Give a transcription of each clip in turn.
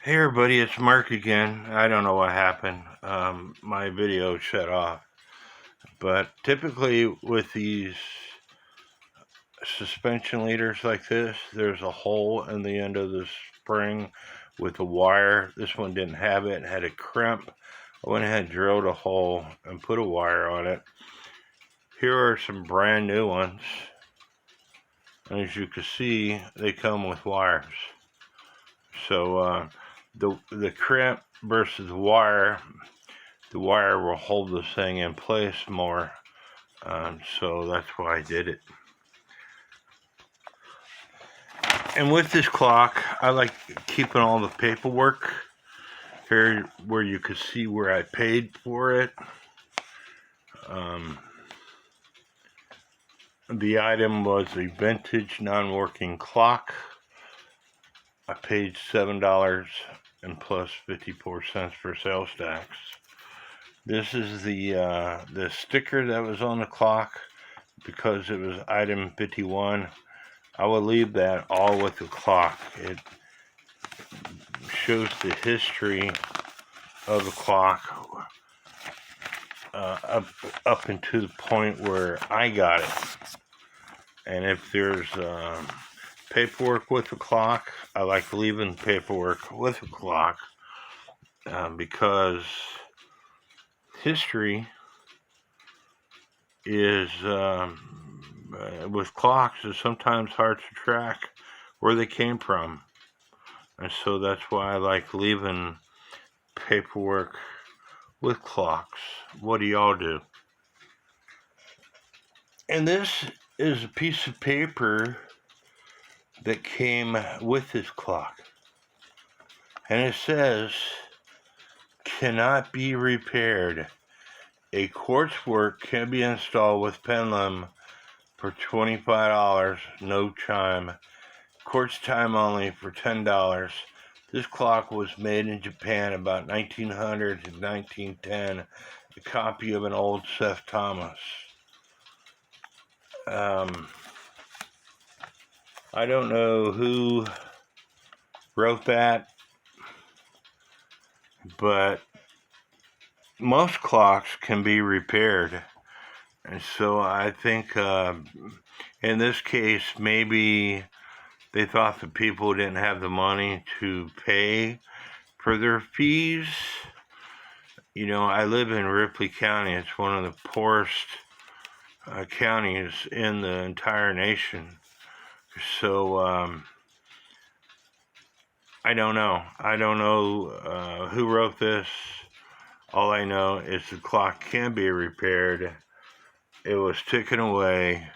Hey everybody, it's Mark again. I don't know what happened. My video shut off. But typically with these suspension leaders like this, there's a hole in the end of the spring with a wire. This one didn't have it, had a crimp. I went ahead and drilled a hole and put a wire on it. Here are some brand new ones. And as you can see, they come with wires. So the crimp versus the wire will hold this thing in place more. So that's why I did it. And with this clock, I like keeping all the paperwork here where you can see where I paid for it. The item was a vintage non-working clock. I paid $7 and plus 54 cents for sales tax. This is the sticker that was on the clock because it was item 51. I will leave that all with the clock. It shows the history of the clock up into the point where I got it. And if there's paperwork with the clock, I like leaving paperwork with the clock because history is with clocks is sometimes hard to track where they came from, and so that's why I like leaving paperwork with clocks. What do y'all do? And this is a piece of paper that came with this clock, and it says cannot be repaired. A quartz work can be installed with pendulum for $25, no chime. Quartz time only for $10. This clock was made in Japan about 1900 to 1910. A copy of an old Seth Thomas. I don't know who wrote that, but most clocks can be repaired. And so I think in this case, maybe they thought the people didn't have the money to pay for their fees. You know, I live in Ripley County. It's one of the poorest counties in the entire nation. So I don't know. I don't know who wrote this. All I know is the clock can be repaired. It was ticking away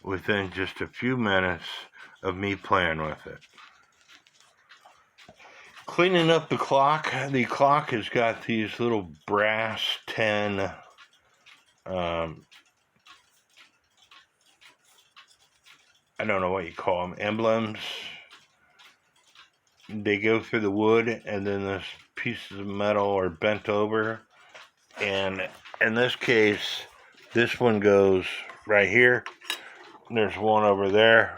within just a few minutes of me playing with it. Cleaning up the clock has got these little brass 10 I don't know what you call them, emblems. They go through the wood, and then this pieces of metal are bent over. And in this case, this one goes right here. There's one over there.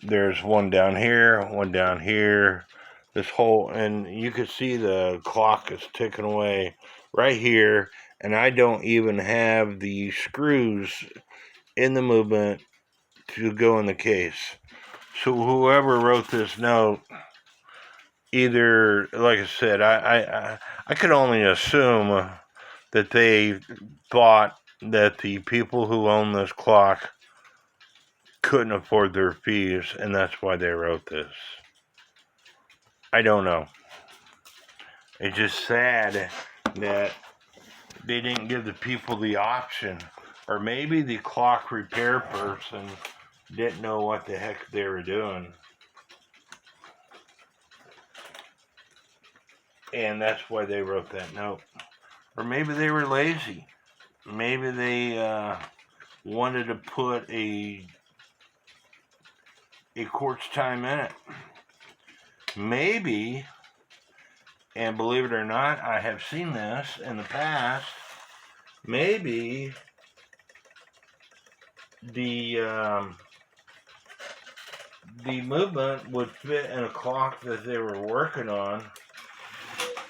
There's one down here, one down here. This whole, and you can see the clock is ticking away right here. And I don't even have the screws in the movement to go in the case. So whoever wrote this note, either, like I said, I could only assume that they thought that the people who own this clock couldn't afford their fees, and that's why they wrote this. I don't know. It's just sad that they didn't give the people the option, or maybe the clock repair person didn't know what the heck they were doing. And that's why they wrote that note. Or maybe they were lazy. Maybe they wanted to put a quartz time in it. Maybe, and believe it or not, I have seen this in the past, maybe the the movement would fit in a clock that they were working on,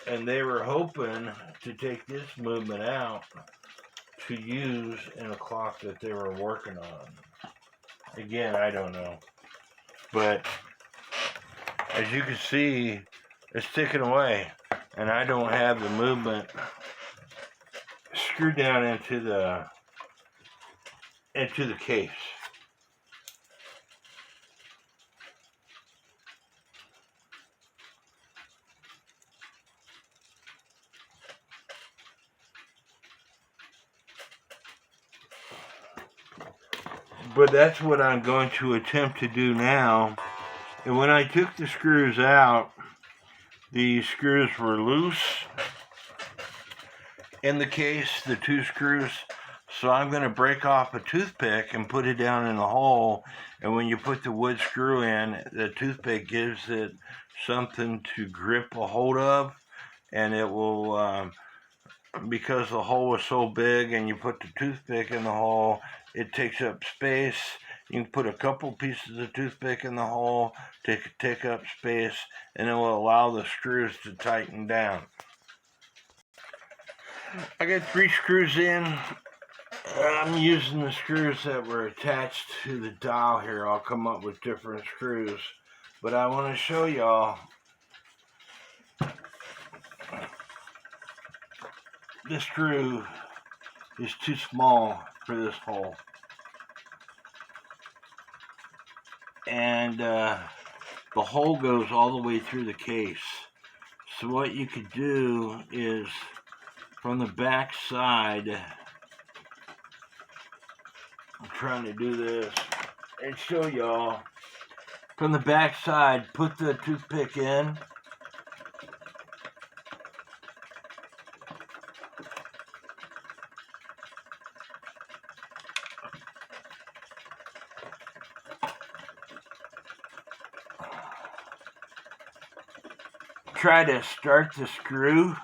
and they were hoping to take this movement out to use in a clock that they were working on. Again, I don't know. But as you can see, it's ticking away, and I don't have the movement screwed down into the case. But that's what I'm going to attempt to do now. And when I took the screws out, the screws were loose in the case, the two screws. So I'm going to break off a toothpick and put it down in the hole. And when you put the wood screw in, the toothpick gives it something to grip a hold of. And it will, because the hole was so big and you put the toothpick in the hole, it takes up space. You can put a couple pieces of toothpick in the hole to take up space, and it will allow the screws to tighten down. I got 3 screws in. I'm using the screws that were attached to the dial here. I'll come up with different screws, but I want to show y'all this screw is too small for this hole. And the hole goes all the way through the case. So what you could do is from the back side, I'm trying to do this and show y'all, from the back side, put the toothpick in. Try to start the screw.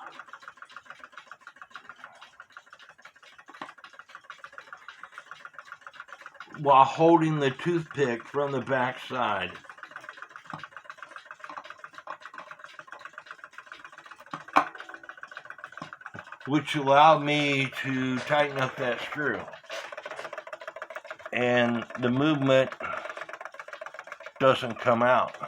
While holding the toothpick from the back side. Which allowed me to tighten up that screw. And the movement doesn't come out.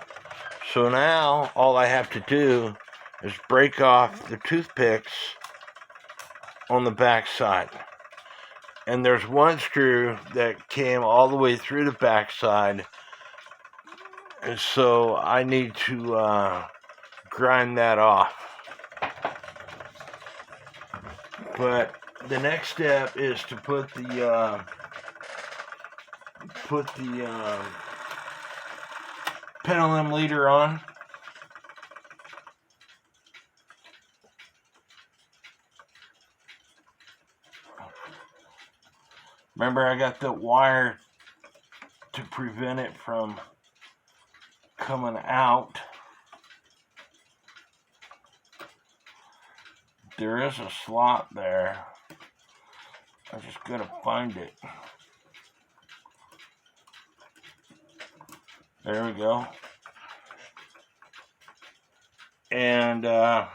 So now all I have to do is break off the toothpicks on the back side. And there's one screw that came all the way through the back side. And so I need to grind that off. But the next step is to put the pendulum leader on. Remember, I got the wire to prevent it from coming out. There is a slot there. I just gotta find it. There we go. And I'm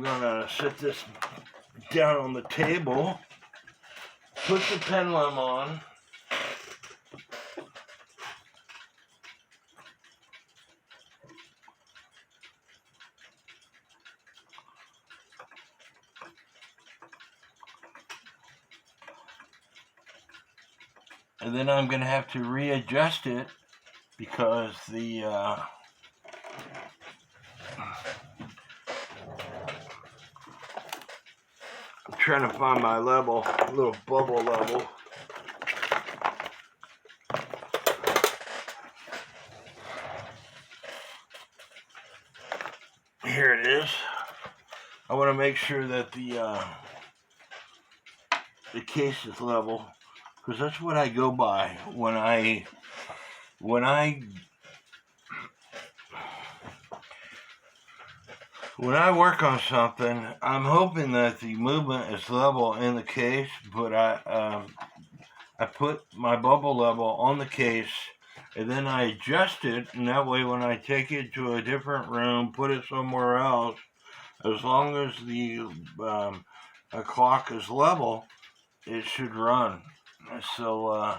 gonna set this down on the table, put the pendulum on, and then I'm gonna have to readjust it because the I'm trying to find my level, little bubble level. Here it is. I want to make sure that the case is level, because that's what I go by when I work on something. I'm hoping that the movement is level in the case, but I I put my bubble level on the case, and then I adjust it, and that way when I take it to a different room, put it somewhere else, as long as the clock is level, it should run. So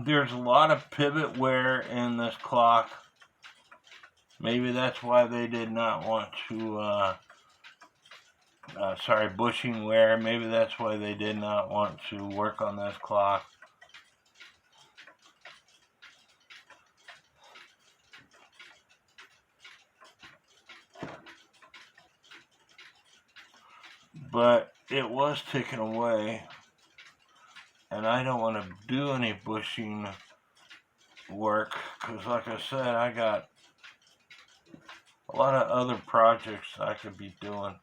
there's a lot of pivot wear in this clock. Maybe that's why they did not want to, bushing wear. Maybe that's why they did not want to work on this clock. But it was taken away, and I don't want to do any bushing work because, like I said, I got a lot of other projects I could be doing.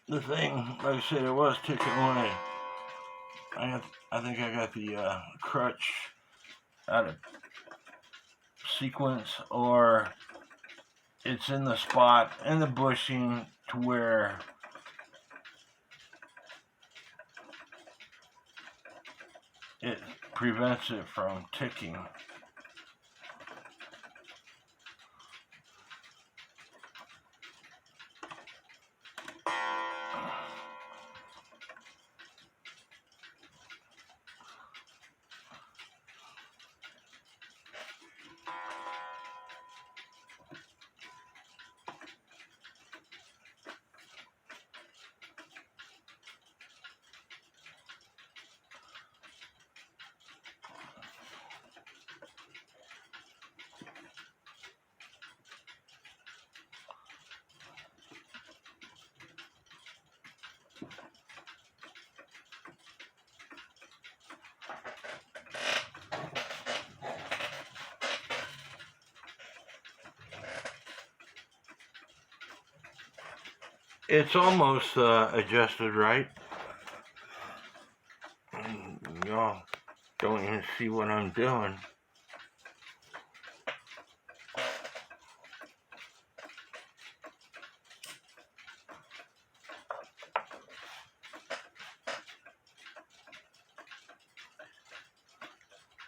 The thing, like I said, it was taken away. I think I got the crutch out of sequence, or it's in the spot in the bushing to where it prevents it from ticking. It's almost adjusted right. Y'all don't even see what I'm doing.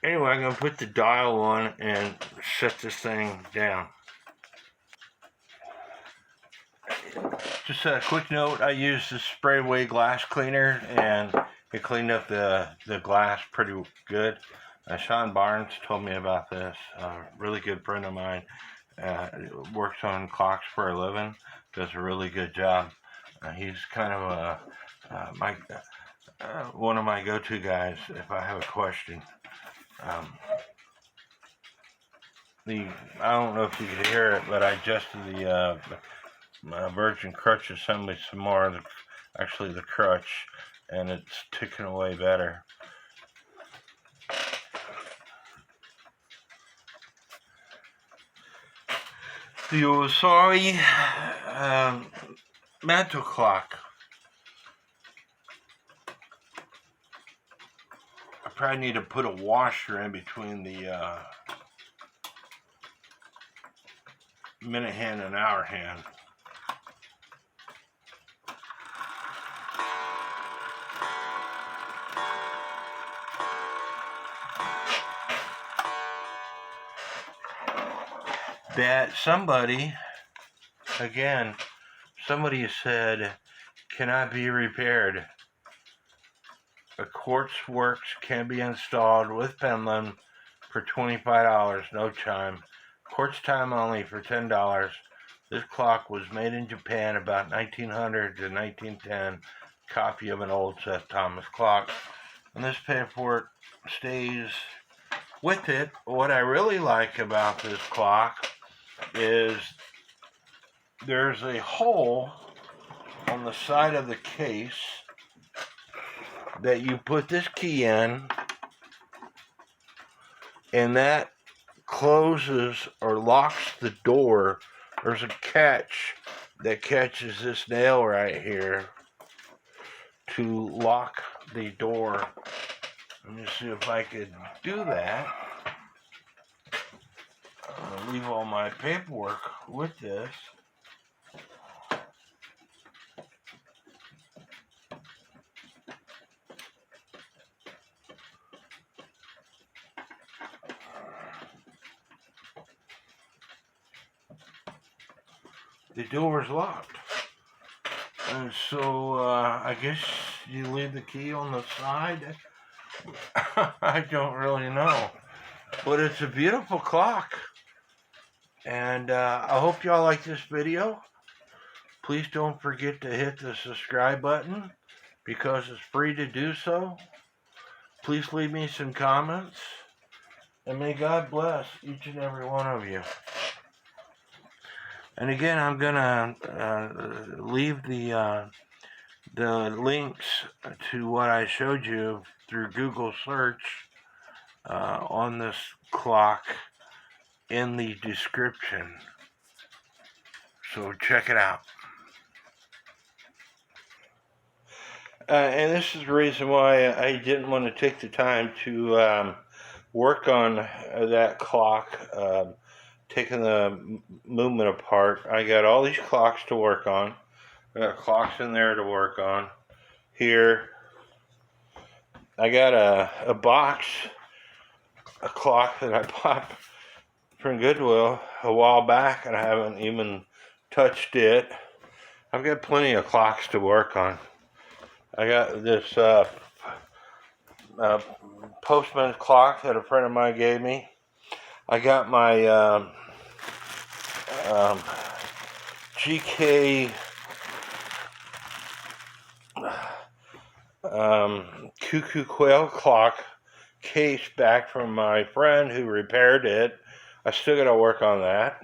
Anyway, I'm going to put the dial on and set this thing down. Just a quick note, I used the spray away glass cleaner and it cleaned up the glass pretty good. Sean Barnes told me about this, really good friend of mine, works on clocks for a living, does a really good job. He's kind of one of my go-to guys if I have a question. I don't know if you could hear it, but I adjusted the Virgin crutch assembly some more, actually the crutch, and it's ticking away better. The Owari mantle clock. probably need to put a washer in between the minute hand and hour hand. That somebody said cannot be repaired. A quartz works can be installed with pendulum for $25, no chime. Quartz time only for $10. This clock was made in Japan about 1900 to 1910. Copy of an old Seth Thomas clock. And this paperwork stays with it. What I really like about this clock is there's a hole on the side of the case that you put this key in, and that closes or locks the door. There's a catch that catches this nail right here to lock the door. Let me see if I could do that. I'll leave all my paperwork with this. The door is locked, and so I guess you leave the key on the side. I don't really know, but it's a beautiful clock, and I hope y'all like this video. Please don't forget to hit the subscribe button because it's free to do so. Please leave me some comments, and may God bless each and every one of you. And again, I'm gonna leave the links to what I showed you through Google search on this clock in the description. So check it out. And this is the reason why I didn't want to take the time to work on that clock. Taking the movement apart. I got all these clocks to work on. I got clocks in there to work on. Here, I got a box, a clock that I bought from Goodwill a while back, and I haven't even touched it. I've got plenty of clocks to work on. I got this postman's clock that a friend of mine gave me. I got my GK cuckoo quail clock case back from my friend who repaired it. I still got to work on that,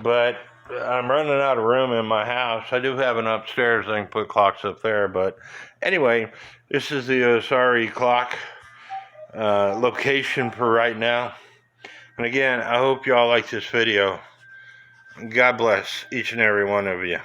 but I'm running out of room in my house. I do have an upstairs. I can put clocks up there, but anyway, this is the Owari clock location for right now. And again, I hope y'all like this video. God bless each and every one of you.